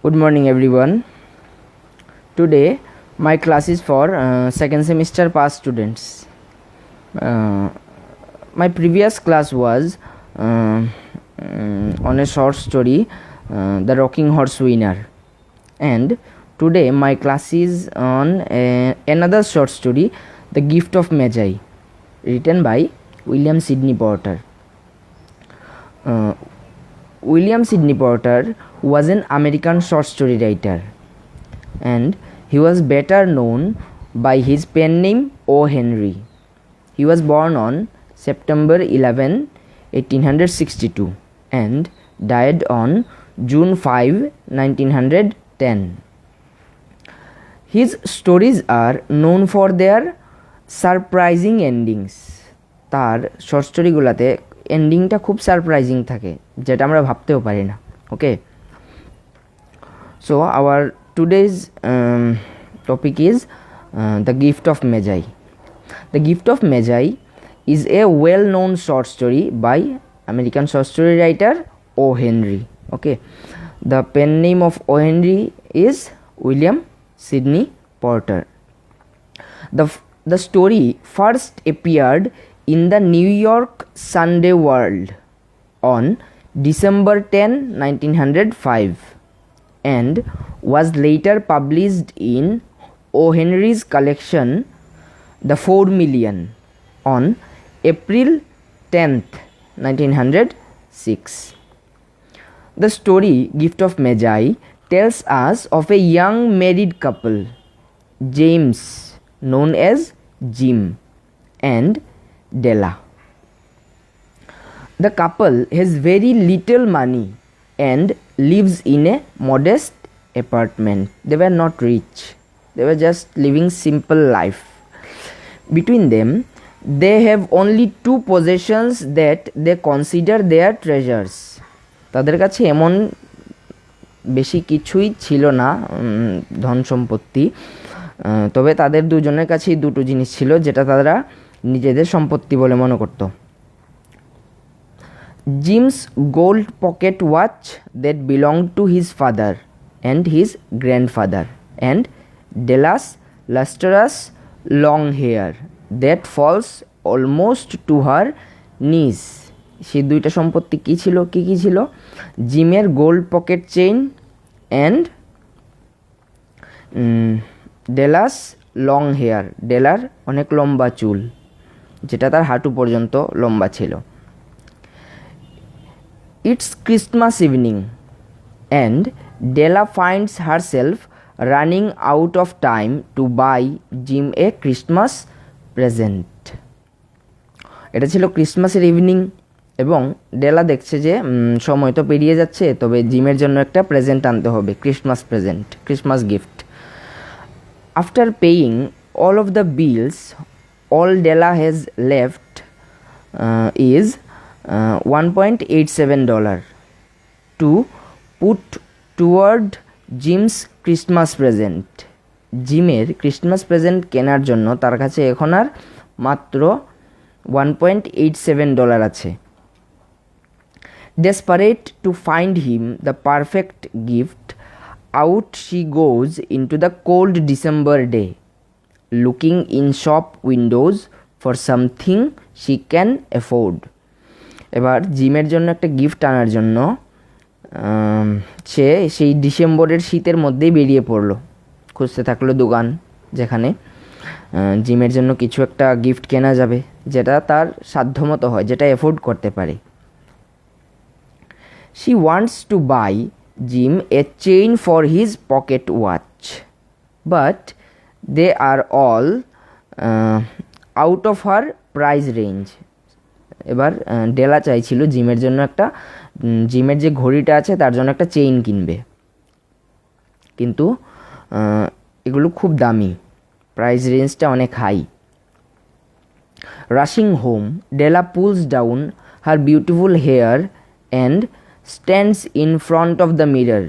Good morning, everyone. Today, my class is for second semester pass students. My previous class was on a short story, The Rocking Horse Winner, and today my class is on another short story, The Gift of Magi, written by William Sidney Porter. William Sidney Porter was an American short story writer, and he was better known by his pen name O. Henry. He was born on September 11, 1862 and died on June 5, 1910. His stories are known for their surprising endings. তার short স্টোরিগুলোতে ending খুব surprising থাকে, যেটা আমরা ভাবতেও পারি না। Okay, so our today's topic is The Gift of Magi. The Gift of Magi is a well-known short story by American short story writer O. Henry. Okay, the pen name of O. Henry is William Sidney Porter. The story first appeared in the New York Sunday World on December 10, 1905 and was later published in O. Henry's collection The 4 Million on April 10th, 1906. The story Gift of Magi tells us of a young married couple, James, known as Jim, and Della. The couple has very little money and lives in a modest apartment. They were not rich. They were just living simple life. Between them, they have only 2 possessions that they consider their treasures. তাদের কাছে এমন বেশি কিছুই ছিল না ধন সম্পত্তি, তবে তাদের দুজনের কাছেই 2টো জিনিস ছিল যেটা তারা নিজেদের সম্পত্তি বলে মনে করত। Jim's gold pocket watch that belonged to his father and his grandfather, and Della's lustrous long hair that falls almost to her knees. সেই 2টা সম্পত্তি কি ছিল? জিমের gold pocket chain and Della's long hair, ডেলার অনেক লম্বা চুল, যেটা তার হাঁটু পর্যন্ত লম্বা ছিল। It's Christmas evening and Della finds herself running out of time to buy Jim a Christmas present. এটা ছিল ক্রিসমাসের ইভিনিং এবং ডেলা দেখছে যে সময় তো পেরিয়ে যাচ্ছে, তবে জিমের জন্য একটা প্রেজেন্ট আনতে হবে, Christmas present, Christmas gift. After paying all of the bills, all Della has left is $1.87 to put toward Jim's Christmas present. জিমের ক্রিসমাস প্রেজেন্ট কেনার জন্য তার কাছে এখন আর মাত্র $1.87 আছে। Desperate to find him the perfect gift, out she goes into the cold December day, looking in shop windows for something she can afford. এবার জিমের জন্য একটা গিফট আনার জন্য সে সেই ডিসেম্বরের শীতের মধ্যেই বেরিয়ে পড়লো, খুঁজতে থাকলো দোকান যেখানে জিমের জন্য কিছু একটা গিফট কেনা যাবে, যেটা তার সাধ্যমতো হয়, যেটা এফোর্ড করতে পারে। She wants to buy Jim a chain for his pocket watch, but they are all out of her price range. এবার ডেলা চাইছিল জিমের জন্য একটা, জিমের যে ঘড়িটা আছে তার জন্য একটা চেইন কিনবে, কিন্তু এগুলো খুব দামি, প্রাইস রেঞ্জটা অনেক high. Rushing home, Della pulls down her beautiful hair and stands in front of the mirror,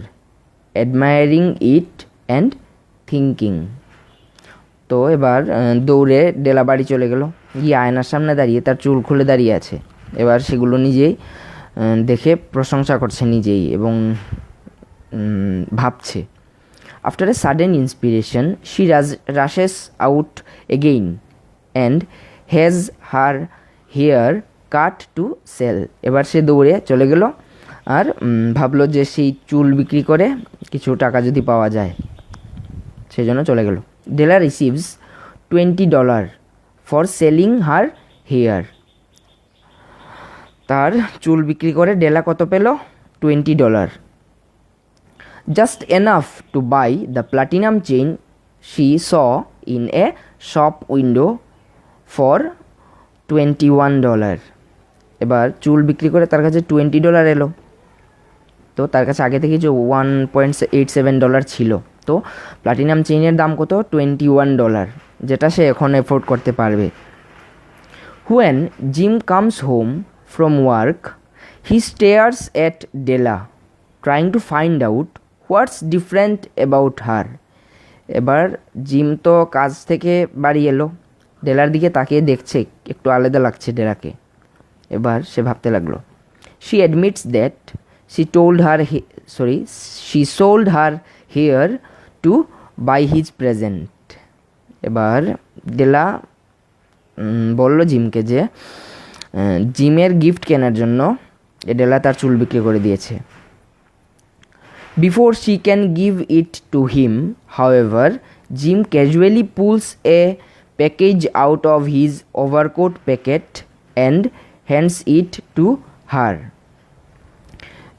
admiring it and thinking. তো এবার দৌড়ে ডেলা বাড়ি চলে গেল, গিয়ে আয়নার সামনে দাঁড়িয়ে তার চুল খুলে দাঁড়িয়ে আছে। এবার সেগুলো নিজেই দেখে প্রশংসা করছে নিজেই এবং ভাবছে। After a sudden inspiration she rushes out again and has her hair cut to sell. এবার সে দৌড়ে চলে গেল আর ভাবলো যে সেই চুল বিক্রি করে কিছু টাকা যদি পাওয়া যায়, সেই জন্য চলে গেল। Della receives $20 for selling her hair. তার চুল বিক্রি করে ডেলা কত পেল? $20, just enough to buy the platinum chain she saw in a shop window for $21। এবার চুল বিক্রি করে তার কাছে $20 এলো। তো তার কাছে আগে থেকে যে $1.87 ছিল, তো প্লাটিনাম চেইনের দাম কত? $21, যেটা সে এখন এফোর্ড করতে পারবে। When Jim comes home from work, he stares at Della, trying to find out what's different about her. এবার জিম তো কাজ থেকে বাড়ি এলো, ডেলার দিকে তাকিয়ে দেখছে একটু আলাদা লাগছে ডেলাকে। এবার সে ভাবতে লাগলো। She admits that she sold her hair to buy his present. এবার ডেলা বলল জিমকে যে জিমের গিফট কেনার জন্য ডেলা তার চুল বিক্রি করে দিয়েছে। Before she can give it to him, however, gym casually pools a package out of his overcoat packet and hands it to her.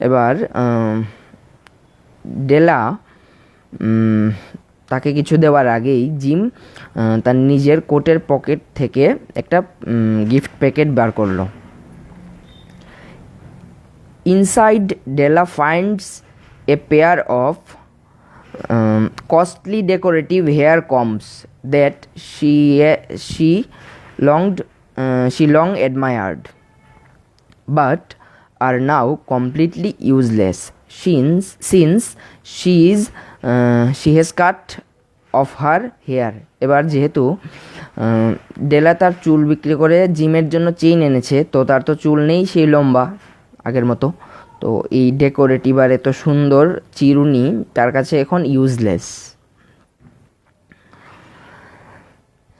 এবার ডেলা তাকে কিছু দেওয়ার আগেই জিম তার নিজের কোটের পকেট থেকে একটা গিফট প্যাকেট বার করলো। Inside Della finds a pair of costly decorative hair combs that she long admired, but are now completely useless since she has cut off her hair. এবার যেহেতু ডেলা তার চুল বিক্রি করে জিমের জন্য চেইন এনেছে, তো তার তো চুল নেই সেই লম্বা আগের মতো, তো এই ডেকোরেটিভ আর এত সুন্দর চিরুনি তার কাছে এখন useless.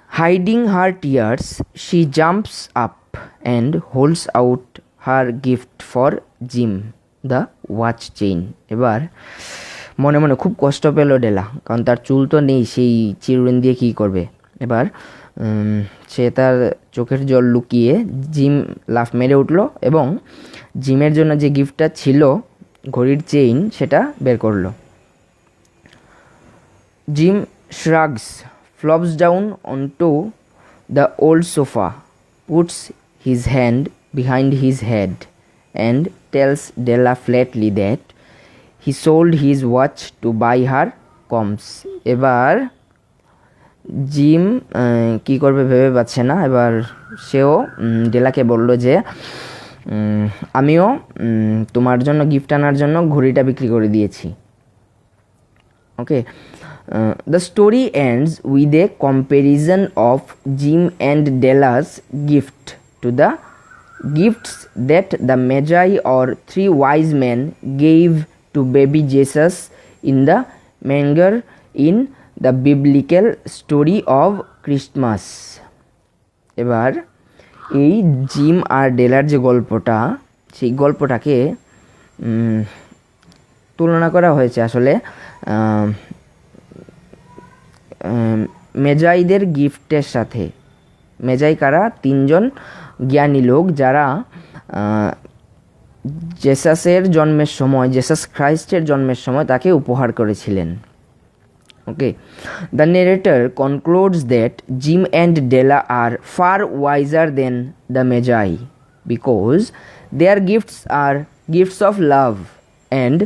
Hiding her tears, she jumps up and holds out her gift for Jim, the watch chain. এবার মনে মনে খুব কষ্ট পেল ডেলা, কারণ তার চুল তো নেই, সেই চিরুনি দিয়ে কী করবে। এবার সে তার চোখের জল লুকিয়ে জিম লাফ মেরে উঠল এবং জিমের জন্য যে গিফটটা ছিল ঘড়ির চেইন সেটা বের করলো। Gym shrugs, flops down onto the old sofa, puts his hand behind his head and tells Della flatly that he sold his watch to buy her combs. এবার জিম কী করবে ভেবে পাচ্ছে না। এবার সেও ডেলাকে বলল যে আমিও তোমার জন্য গিফট আনার জন্য ঘড়িটা বিক্রি করে দিয়েছি। ওকে, the story ends with a comparison of Jim and Della's gift to the gifts that the Magi or three wise men gave to baby Jesus in the manger in the biblical story of Christmas. এবার এই gym আর ডেলার যে গল্পটা, সেই গল্পটাকে তুলনা করা হয়েছে আসলে মেজাইদের গিফটের সাথে। মেজাই কারা? তিনজন জ্ঞানী লোক যারা জেসাসের জন্মের সময়, জেসাস খ্রাইস্টের জন্মের সময় তাকে উপহার করেছিলেন। Okay, the narrator concludes that Jim and Della are far wiser than the Magi because their gifts are gifts of love and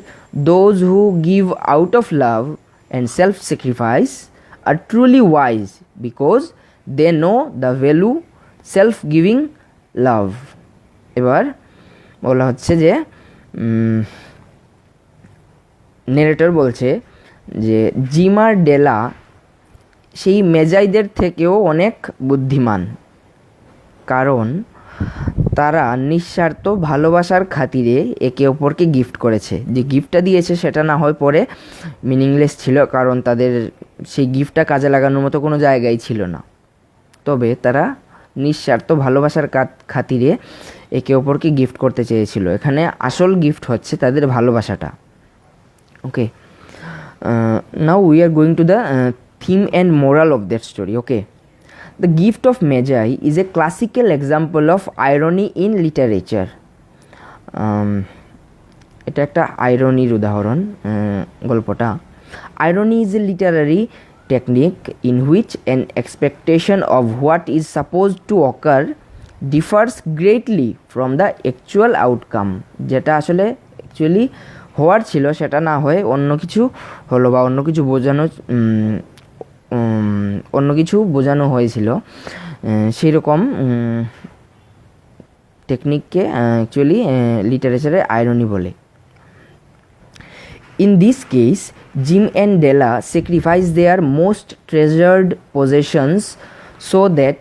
those who give out of love and self sacrifice are truly wise because they know the value self-giving love. এবার বলা হচ্ছে যে narrator বলছে যে gym আর ডেলা সেই মেজাইদের থেকেও অনেক বুদ্ধিমান, কারণ তারা নিঃস্বার্থ ভালোবাসার খাতিরে একে অপরকে গিফট করেছে। যে গিফটটা দিয়েছে সেটা না হয় পরে মিনিংলেস ছিল, কারণ তাদের সেই গিফটটা কাজে লাগানোর মতো কোনো জায়গায় ছিল না। তবে তারা নিঃস্বার্থ ভালোবাসার খাতিরে একে অপরকে গিফট করতে চেয়েছিল। এখানে আসল গিফট হচ্ছে তাদের ভালোবাসাটা। Okay, now we are going to the theme and moral of that story. Okay, the gift of Magi is a classical example of irony in literature. এটা একটা আইরনির উদাহরণ গল্পটা। Irony is a literary technique in which an expectation of what is supposed to occur differs greatly from the actual outcome. যেটা আসলে actually হওয়ার ছিল সেটা না হয়ে অন্য কিছু হলো, বা অন্য কিছু বোঝানো হয়েছিল, সেই রকম টেকনিককে অ্যাকচুয়ালি লিটারেচারে আইরনি বলে। In this case, Jim and Della sacrifice their most treasured possessions so that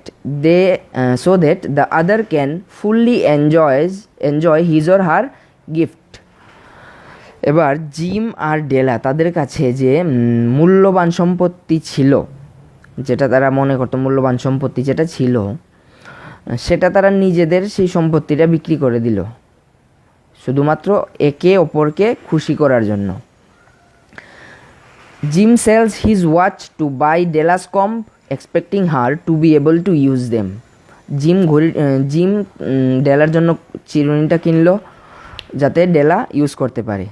the other can fully enjoy his or her gift. এবার জিম আর ডেলা তাদের কাছে যে মূল্যবান সম্পত্তি ছিল, যেটা তারা মনে করতো মূল্যবান সম্পত্তি যেটা ছিল, সেটা তারা নিজেদের সেই সম্পত্তিটা বিক্রি করে দিল শুধুমাত্র একে অপরকে খুশি করার জন্য। Jim sells his watch to buy Della's comb, expecting her to be able to use them. Jim ডেলার জন্য চিরুনিটা কিনলো যাতে ডেলা ইউজ করতে পারে।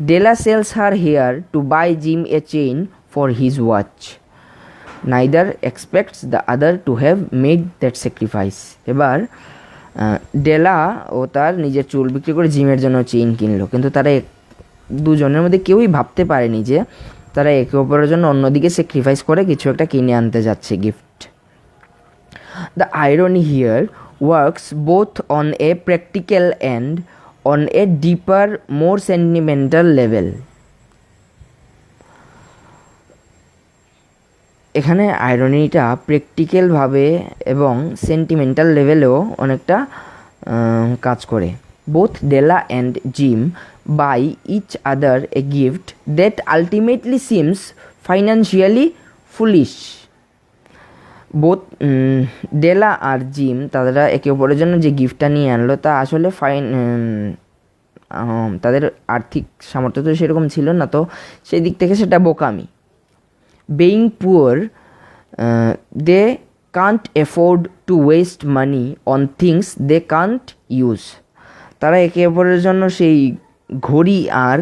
Della sells her hair to buy Jim a chain for his watch. Neither expects the other to have made that sacrifice. এবার Della ও তার নিজের চুল বিক্রি করে জিমের জন্য চেইন কিনলো, কিন্তু তারা দুজনের মধ্যে কেউই ভাবতে পারেনি যে তারা একে অপরের জন্য অন্যদিকে স্যাক্রিফাইস করে কিছু একটা কিনে আনতে যাচ্ছে, gift. The irony here works both on a practical and on a deeper more sentimental level. এখানে আইরনিটা প্র্যাকটিক্যালভাবে এবং সেন্টিমেন্টাল লেভেলেও অনেকটা কাজ করে। Both Della and Jim buy each other a gift that ultimately seems financially foolish. Both Della R gym তারা একে অপরের জন্য যে গিফটটা নিয়ে আনলো তা আসলে তাদের আর্থিক সামর্থ্য তো সেরকম ছিল না, তো সেই দিক থেকে সেটা বোকামি। Being poor, they can't afford to waste money on things they can't use. তারা একে অপরের জন্য সেই ঘড়ি আর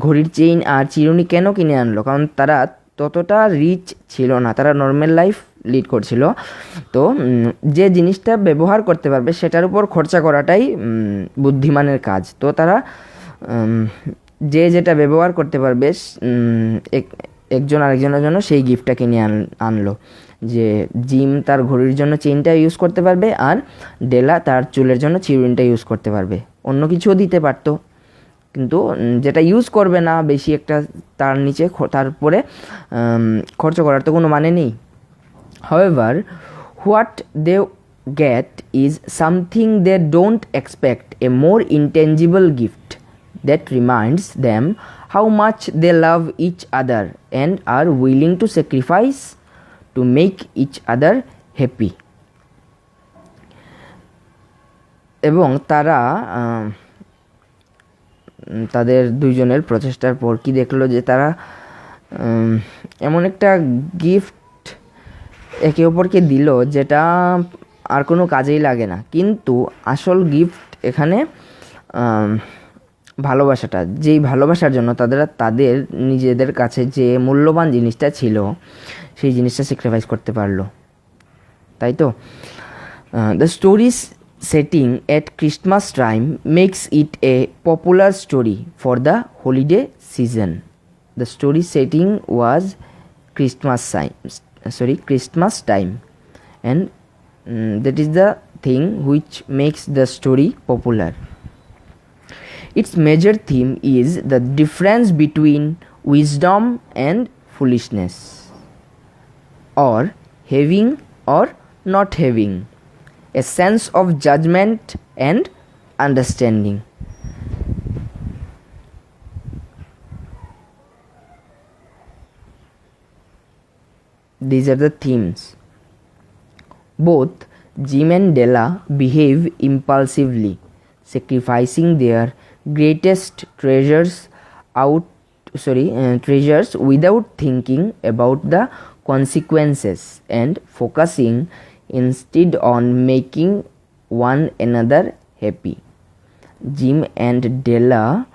ঘড়ির চেইন আর চিরুনি কেন কিনে আনলো? কারণ তারা ততটা রিচ ছিল না, তারা নর্মাল লাইফ লিড করছিল। তো যে জিনিসটা ব্যবহার করতে পারবে সেটার উপর খরচা করাটাই বুদ্ধিমানের কাজ। তো তারা যে যেটা ব্যবহার করতে পারবে একজন আরেকজনের জন্য সেই গিফটটা কিনে আনলো। যে জিম তার ঘড়ির জন্য চেইনটা ইউজ করতে পারবে আর ডেলা তার চুলের জন্য চিরুনিটা ইউজ করতে পারবে। অন্য কিছুও দিতে পারতো, কিন্তু যেটা ইউজ করবে না বেশি একটা তার নিচে তারপরে খরচ করার তো কোনো মানে নেই। However, what they get is something they don't expect, a more intangible gift that reminds them how much they love each other and are willing to sacrifice to make each other happy. এবং তারা তাদের দুইজনের প্রচেষ্টার পর কি দেখলো যে তারা এমন একটা গিফট একে অপরকে দিল যেটা আর কোনো কাজেই লাগে না, কিন্তু আসল গিফট এখানে ভালোবাসাটা, যেই ভালোবাসার জন্য তাদের নিজেদের কাছে যে মূল্যবান জিনিসটা ছিল সেই জিনিসটা স্যাক্রিফাইস করতে পারলো, তাই তো। The story's setting at Christmas time makes it a popular story for the holiday season. The story setting was Christmas time, and that is the thing which makes the story popular. Its major theme is the difference between wisdom and foolishness, or having or not having, a sense of judgment and understanding. These are the themes. Both Jim and Della behave impulsively, sacrificing their greatest treasures without thinking about the consequences and focusing instead on making one another happy. Jim and Della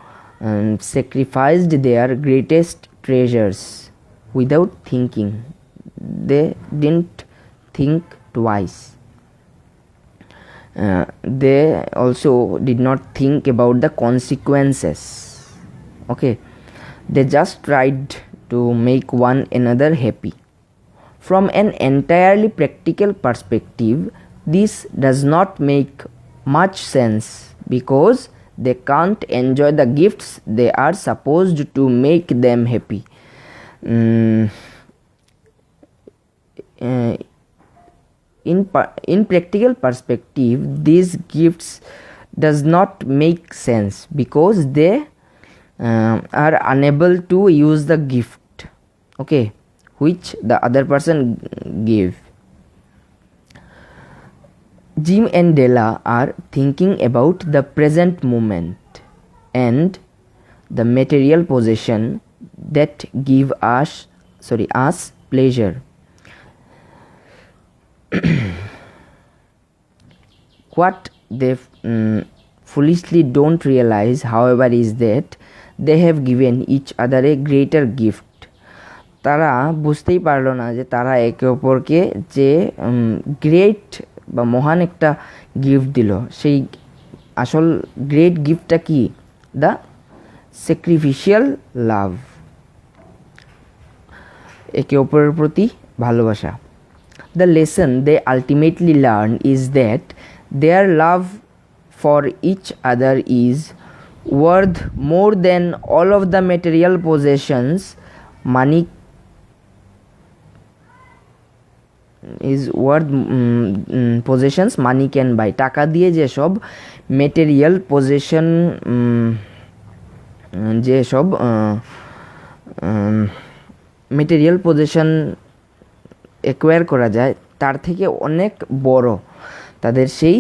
sacrificed their greatest treasures without thinking. They didn't think twice. They also did not think about the consequences. Okay, they just tried to make one another happy. From an entirely practical perspective, this does not make much sense because they can't enjoy the gifts they are supposed to make them happy. In practical perspective, these gifts does not make sense because they are unable to use the gift, okay, which the other person gave. Jim and Della are thinking about the present moment and the material possession that give us pleasure. What they foolishly don't realize, however, is that they have given each other a greater gift. তারা বুঝতেই পারলো না যে তারা একে অপরকে যে great বা মহান একটা গিফট দিল, সেই আসল গ্রেট গিফটটা কি? দ্য স্যাক্রিফিশিয়াল লাভ, একে অপরের প্রতি ভালোবাসা। The lesson they ultimately learn is that their love for each other is worth more than all of the material possessions money can buy. টাকা দিয়ে যেসব material possession material possession acquire করা যায় তার থেকে অনেক বড় তাদের সেই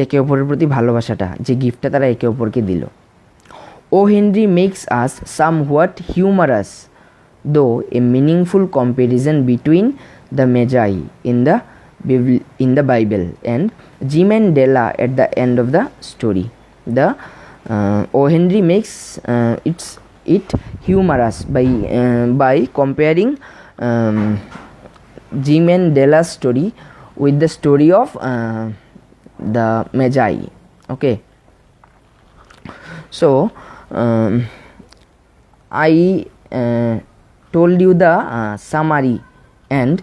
একে অপরের প্রতি ভালোবাসাটা, যে গিফটটা তারা একে অপরকে দিল। O Henry makes us somewhat humorous though a meaningful comparison between the Magi in the Bible and Jim and Della at the end of the story. The O. Henry makes it humorous by comparing Jim and Della's story with the story of the Magi. Okay, so I told you the summary and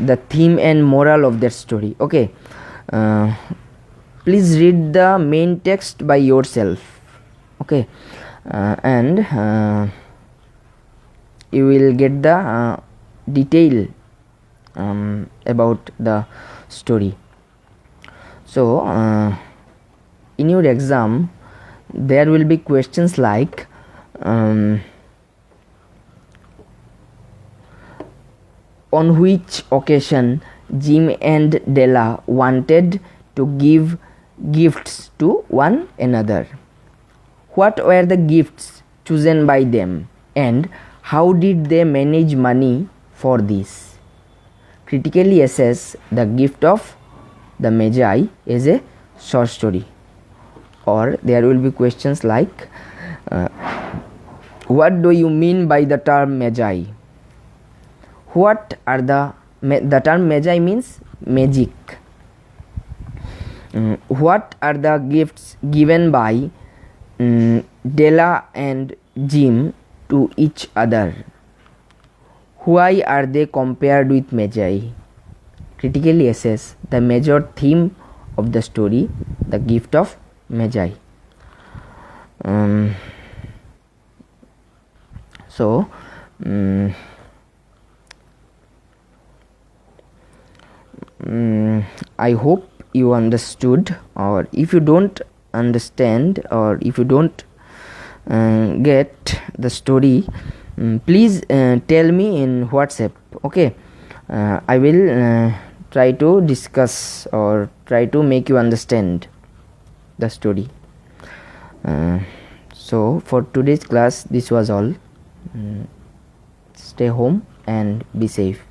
the theme and moral of that story. Okay, please read the main text by yourself. Okay, and you will get the detail about the story. So in your exam there will be questions like on which occasion Jim and Della wanted to give gifts to one another, what were the gifts chosen by them, and how did they manage money for this. Critically assess the gift of the Magi as a short story. Or there will be questions like what do you mean by the term Magi? What are the term Magi means magic. What are the gifts given by Della and Jim to each other? Why are they compared with Magi? Critically assess the major theme of the story, the gift of Magi. So I hope you understood, or if you don't understand, or if you don't get the story, please tell me in WhatsApp. Okay, I will try to discuss or try to make you understand the story. So for today's class, this was all. Stay home and be safe.